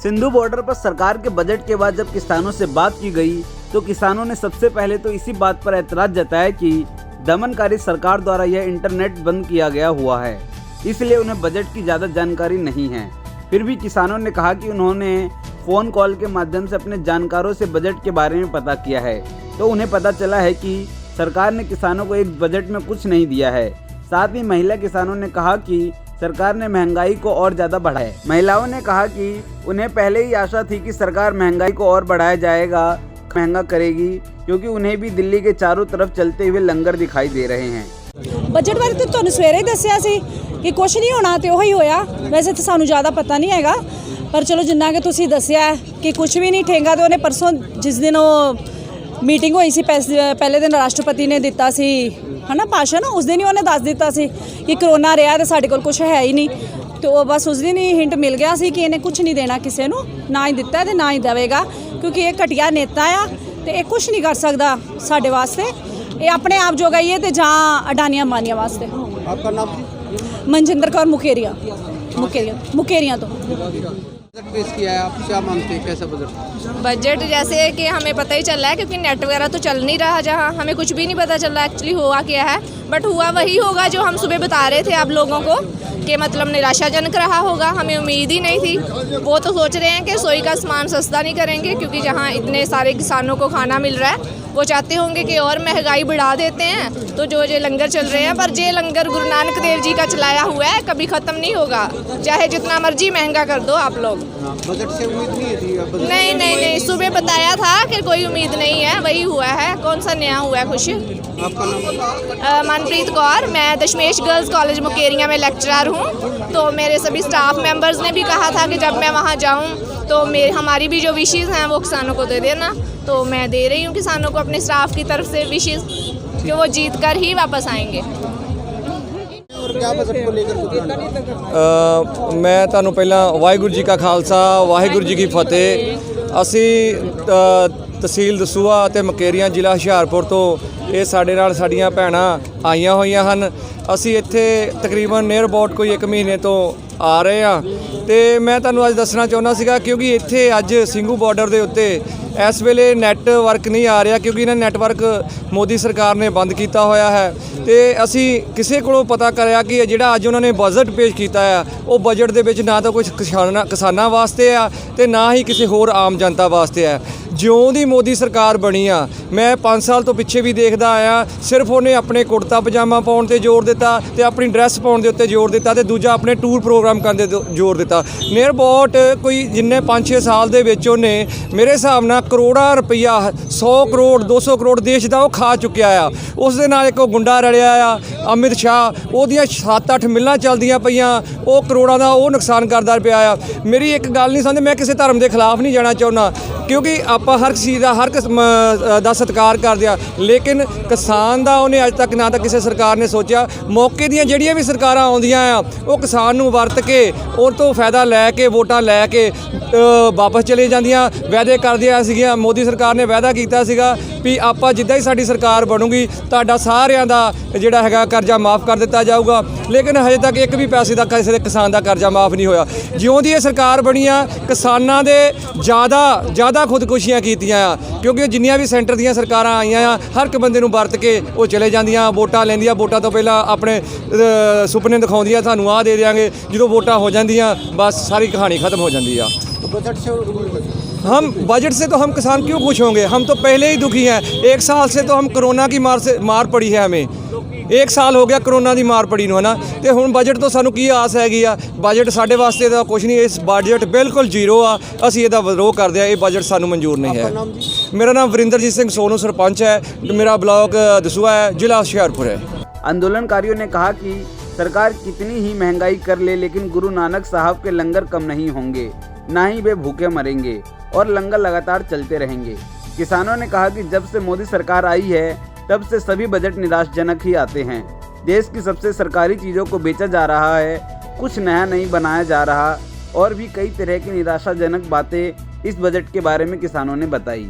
Sindhu border पर सरकार के बजट के बाद जब किसानों से बात की गई तो किसानों ने सबसे पहले तो इसी बात पर ऐतराज जताया कि दमनकारी सरकार द्वारा यह इंटरनेट बंद किया गया हुआ है, इसलिए उन्हें बजट की ज़्यादा जानकारी नहीं है। फिर भी किसानों ने कहा कि उन्होंने फ़ोन कॉल के माध्यम से अपने जानकारों से बजट के बारे में पता किया है तो उन्हें पता चला है कि सरकार ने किसानों को एक बजट में कुछ नहीं दिया है। साथ ही महिला किसानों ने कहा कि सरकार ने महंगाई को और ज़्यादा बढ़ाया है। महिलाओं ने कहा कि उन्हें पहले ही आशा थी कि सरकार महंगाई को और बढ़ाया जाएगा, महंगा करेगी, क्योंकि उन्हें भी दिल्ली के चारों तरफ चलते हुए लंगर दिखाई दे रहे हैं। बजट बारे तो ਤੁਹਾਨੂੰ ਸਵੇਰੇ ਹੀ ਦੱਸਿਆ ਸੀ ਕਿ ਕੁਝ ਨਹੀਂ ਹੋਣਾ ਤੇ ਉਹੀ ਹੋਇਆ। ਵੈਸੇ ਤਾਂ ਸਾਨੂੰ ਜ਼ਿਆਦਾ ਪਤਾ ਨਹੀਂ ਹੈਗਾ, ਪਰ ਚਲੋ ਜਿੰਨਾ ਕਿ ਤੁਸੀਂ ਦੱਸਿਆ ਕਿ ਕੁਝ ਵੀ ਨਹੀਂ ਠੇਂਗਾ। ਤੇ ਉਹਨੇ ਪਰਸੋਂ ਜਿਸ ਦਿਨ ਉਹ ਮੀਟਿੰਗ ਹੋਈ ਸੀ ਪਹਿਲੇ ਦਿਨ ਰਾਸ਼ਟਰਪਤੀ ਨੇ ਦਿੱਤਾ ਸੀ ਹਨਾ ਭਾਸ਼ਣ, ਉਸ ਦਿਨ ਹੀ ਉਹਨੇ ਦੱਸ ਦਿੱਤਾ ਸੀ ਕਿ ਕਰੋਨਾ ਰਿਹਾ ਤੇ ਸਾਡੇ ਕੋਲ ਕੁਝ ਹੈ ਹੀ ਨਹੀਂ। ਤੇ ਉਹ ਬਸ ਉਸ ਦਿਨ ਹੀ ਹਿੰਟ ਮਿਲ ਗਿਆ ਸੀ ਕਿ ਇਹਨੇ ਕੁਝ ਨਹੀਂ ਦੇਣਾ ਕਿਸੇ ਨੂੰ, ਨਾ ਹੀ ਦਿੱਤਾ ਤੇ ਨਾ ਹੀ ਦੇਵੇਗਾ, ਕਿਉਂਕਿ ਇਹ ਘਟੀਆ ਨੇਤਾ ਆ ਤੇ ਇਹ ਕੁਝ ਨਹੀਂ ਕਰ ਸਕਦਾ ਸਾਡੇ ਵਾਸਤੇ। ਇਹ ਆਪਣੇ ਆਪ ਜੋਗਾਈਏ ਤੇ ਜਾਂ ਅਡਾਨੀਆਂ ਅੰਬਾਨੀਆਂ ਵਾਸਤੇ। आपका नाम जी? ਮਨਜਿੰਦਰ ਕੌਰ ਮੁਕੇਰੀਆਂ ਤੋਂ। बजट पेश किया है, आप क्या मानते हैं कैसा बजट? बजट जैसे कि हमें पता ही चल रहा है, क्योंकि नेट वगैरह तो चल नहीं रहा, जहाँ हमें कुछ भी नहीं पता चल रहा एक्चुअली हुआ क्या है। बट हुआ वही होगा जो हम सुबह बता रहे थे आप लोगों को कि मतलब निराशाजनक रहा होगा, हमें उम्मीद ही नहीं थी। वो तो सोच रहे हैं कि रसोई का सामान सस्ता नहीं करेंगे, क्योंकि जहाँ इतने सारे किसानों को खाना मिल रहा है वो चाहते होंगे कि और महंगाई बढ़ा देते हैं। तो जो ये लंगर चल रहे हैं, पर ये लंगर गुरु नानक देव जी का चलाया हुआ है, कभी ख़त्म नहीं होगा, चाहे जितना मर्जी महंगा कर दो आप लोग। बजट से उम्मीद नहीं थी? नहीं, सुबह बताया था कि कोई उम्मीद नहीं है, वही हुआ है। कौन सा नया हुआ है कुछ? आपका नाम? मनप्रीत कौर, मैं दशमेश गर्ल्स कॉलेज मुकेरियां में लेक्चरर हूँ। तो मेरे सभी स्टाफ मेंबर्स ने भी कहा था कि जब मैं वहाँ जाऊँ तो हमारी भी जो विशेज़ हैं वो किसानों को दे देना। तो मैं दे रही हूँ किसानों को अपने स्टाफ की तरफ से विशेज़ कि वो जीत कर ही वापस आएंगे। और क्या बजट को लेकर मैं ਤੁਹਾਨੂੰ ਪਹਿਲਾਂ ਵਾਹਿਗੁਰੂ ਜੀ ਕਾ ਖਾਲਸਾ ਵਾਹਿਗੁਰੂ ਜੀ ਕੀ ਫਤਿਹ। ਅਸੀਂ ਤਹਿਸੀਲ ਦਸੂਹਾ ਅਤੇ ਮੁਕੇਰੀਆਂ ਜ਼ਿਲ੍ਹਾ ਹੁਸ਼ਿਆਰਪੁਰ ਤੋਂ ਇਹ ਸਾਡੇ ਨਾਲ ਸਾਡੀਆਂ ਭੈਣਾਂ ਆਈਆਂ ਹੋਈਆਂ ਹਨ। ਅਸੀਂ ਇੱਥੇ ਤਕਰੀਬਨ ਨੀਅਰ ਅਬਾਊਟ ਕੋਈ 1 ਮਹੀਨੇ ਤੋਂ ਆ ਰਹੇ ਹਾਂ ਤੇ ਮੈਂ ਤੁਹਾਨੂੰ ਅੱਜ ਦੱਸਣਾ ਚਾਹੁੰਦਾ ਸੀਗਾ ਕਿਉਂਕਿ ਇੱਥੇ ਅੱਜ ਸਿੰਘੂ ਬਾਰਡਰ ਦੇ ਉੱਤੇ ਇਸ ਵੇਲੇ ਨੈਟਵਰਕ ਨਹੀਂ ਆ ਰਿਹਾ, ਕਿਉਂਕਿ ਇਹਨਾਂ ਨੈਟਵਰਕ ਮੋਦੀ ਸਰਕਾਰ ਨੇ ਬੰਦ ਕੀਤਾ ਹੋਇਆ ਹੈ। ਤੇ ਅਸੀਂ ਕਿਸੇ ਕੋਲੋਂ ਪਤਾ ਕਰਿਆ ਕਿ ਜਿਹੜਾ ਅੱਜ ਉਹਨਾਂ ਨੇ ਬਜਟ ਪੇਸ਼ ਕੀਤਾ ਆ ਉਹ ਬਜਟ ਦੇ ਵਿੱਚ ਨਾ ਤਾਂ ਕੁਝ ਕਿਸਾਨਾਂ ਵਾਸਤੇ ਆ ਤੇ ਨਾ ਹੀ ਕਿਸੇ ਹੋਰ ਆਮ ਜਨਤਾ ਵਾਸਤੇ ਆ। ਜਿਉਂ ਦੀ ਮੋਦੀ ਸਰਕਾਰ ਬਣੀ ਆ, ਮੈਂ 5 ਸਾਲ ਤੋਂ ਪਿੱਛੇ ਵੀ ਦੇਖਦਾ ਆਇਆ, ਸਿਰਫ ਉਹਨੇ ਆਪਣੇ ਕੁੜਤਾ ਪਜਾਮਾ ਪਾਉਣ 'ਤੇ ਜ਼ੋਰ ਦਿੱਤਾ ਤੇ ਆਪਣੀ ਡਰੈਸ ਪਾਉਣ ਦੇ ਉੱਤੇ ਜ਼ੋਰ ਦਿੱਤਾ ਤੇ ਦੂਜਾ ਆਪਣੇ ਟੂਰ ਪ੍ਰੋਗਰਾਮ ਕਰਨ ਦੇ ਜ਼ੋਰ ਦਿੱਤਾ। ਨੀਅਰ ਅਬਾਊਟ ਕੋਈ ਜਿੰਨੇ 5-6 ਸਾਲ ਦੇ ਵਿੱਚ ਉਹਨੇ ਮੇਰੇ ਹਿਸਾਬ ਨਾਲ ਕਰੋੜਾਂ ਰੁਪਈਆ 100 ਕਰੋੜ 200 ਕਰੋੜ ਦੇਸ਼ ਦਾ ਉਹ ਖਾ ਚੁੱਕਿਆ ਆ। ਉਸ ਦੇ ਨਾਲ ਇੱਕ ਉਹ ਗੁੰਡਾ ਰਲਿਆ ਆ ਅਮਿਤ ਸ਼ਾਹ, ਉਹਦੀਆਂ 7-8 ਮਿਲਾਂ ਚੱਲਦੀਆਂ ਪਈਆਂ, ਉਹ ਕਰੋੜਾਂ ਦਾ ਉਹ ਨੁਕਸਾਨ ਕਰਦਾ ਪਿਆ ਆ। ਮੇਰੀ ਇੱਕ ਗੱਲ ਨਹੀਂ ਸਮਝਦੇ, ਮੈਂ ਕਿਸੇ ਧਰਮ ਦੇ ਖਿਲਾਫ ਨਹੀਂ ਜਾਣਾ ਚਾਹੁੰਦਾ, ਕਿਉਂਕਿ ਆਪਾਂ ਹਰ ਚੀਜ਼ ਦਾ ਹਰ ਕਿਸਮ ਦਾ ਸਤਿਕਾਰ ਕਰਦੇ ਆ, ਲੇਕਿਨ ਕਿਸਾਨ ਦਾ ਉਹਨੇ ਅੱਜ ਤੱਕ ਨਾ ਤਾਂ ਕਿਸੇ ਸਰਕਾਰ ਨੇ ਸੋਚਿਆ। ਮੌਕੇ ਦੀਆਂ ਜਿਹੜੀਆਂ ਵੀ ਸਰਕਾਰਾਂ ਆਉਂਦੀਆਂ ਆ ਉਹ ਕਿਸਾਨ ਨੂੰ ਵਰਤ ਕੇ ਉਹ ਤੋਂ ਫਾਇਦਾ ਲੈ ਕੇ ਵੋਟਾਂ ਲੈ ਕੇ ਵਾਪਸ ਚਲੇ ਜਾਂਦੀਆਂ। ਵਾਅਦੇ ਕਰਦੀਆਂ ਸੀਗੀਆਂ, ਮੋਦੀ ਸਰਕਾਰ ਨੇ ਵਾਅਦਾ ਕੀਤਾ ਸੀਗਾ ਵੀ ਆਪਾਂ ਜਿੱਦਾਂ ਹੀ ਸਾਡੀ ਸਰਕਾਰ ਬਣੂਗੀ ਤੁਹਾਡਾ ਸਾਰਿਆਂ ਦਾ ਜਿਹੜਾ ਹੈਗਾ ਕਰਜ਼ਾ ਮਾਫ ਕਰ ਦਿੱਤਾ ਜਾਊਗਾ, ਲੇਕਿਨ ਹਜੇ ਤੱਕ ਇੱਕ ਵੀ ਪੈਸੇ ਦਾ ਕਿਸੇ ਦੇ ਕਿਸਾਨ ਦਾ ਕਰਜ਼ਾ ਮਾਫ ਨਹੀਂ ਹੋਇਆ। ਜਿਉਂ ਦੀ ਇਹ ਸਰਕਾਰ ਬਣੀ ਆ ਕਿਸਾਨਾਂ ਦੇ ਜ਼ਿਆਦਾ ਖੁਦਕੁਸ਼ੀਆਂ ਕੀਤੀਆਂ ਆ, ਕਿਉਂਕਿ ਜਿੰਨੀਆਂ ਵੀ ਸੈਂਟਰ ਦੀਆਂ ਸਰਕਾਰਾਂ ਆਈਆਂ ਆ ਹਰ ਇੱਕ ਬੰਦੇ ਨੂੰ ਵਰਤ ਕੇ ਉਹ ਚਲੇ ਜਾਂਦੀਆਂ, ਵੋਟਾਂ ਲੈਂਦੀਆਂ, ਵੋਟਾਂ ਤੋਂ ਪਹਿਲਾਂ ਆਪਣੇ ਸੁਪਨੇ ਦਿਖਾਉਂਦੀਆਂ ਸਾਨੂੰ ਆਹ ਦੇ ਦਿਆਂਗੇ, ਜਦੋਂ ਵੋਟਾਂ ਹੋ ਜਾਂਦੀਆਂ बस सारी कहानी ख़त्म हो जाती है। तो बजट से हम बजट से तो हम किसान क्यों खुश होंगे, हम तो पहले ही दुखी हैं। 1 साल से तो हम कोरोना की मार पड़ी है, हमें 1 साल हो गया कोरोना की मार पड़ी है ना। तो हुण बजट तो सानू की आस हैगी आ, बजट साडे वास्ते तो कुछ नहीं, इस बजट बिल्कुल जीरो आ। असीं इहदा विरोध करदे आ, ये बजट सानू मंजूर नहीं है। मेरा नाम वरिंदरजीत सिंह सोनू सरपंच है, मेरा ब्लॉक दसूहा है, जिला हुशियारपुर है। आंदोलनकारियों ने कहा कि सरकार कितनी ही महंगाई कर ले लेकिन गुरु नानक साहब के लंगर कम नहीं होंगे, ना ही वे भूखे मरेंगे और लंगर लगातार चलते रहेंगे। किसानों ने कहा कि जब से मोदी सरकार आई है तब से सभी बजट निराशाजनक ही आते हैं। देश की सबसे सरकारी चीज़ों को बेचा जा रहा है, कुछ नया नहीं बनाया जा रहा और भी कई तरह की निराशाजनक बातें इस बजट के बारे में किसानों ने बताई।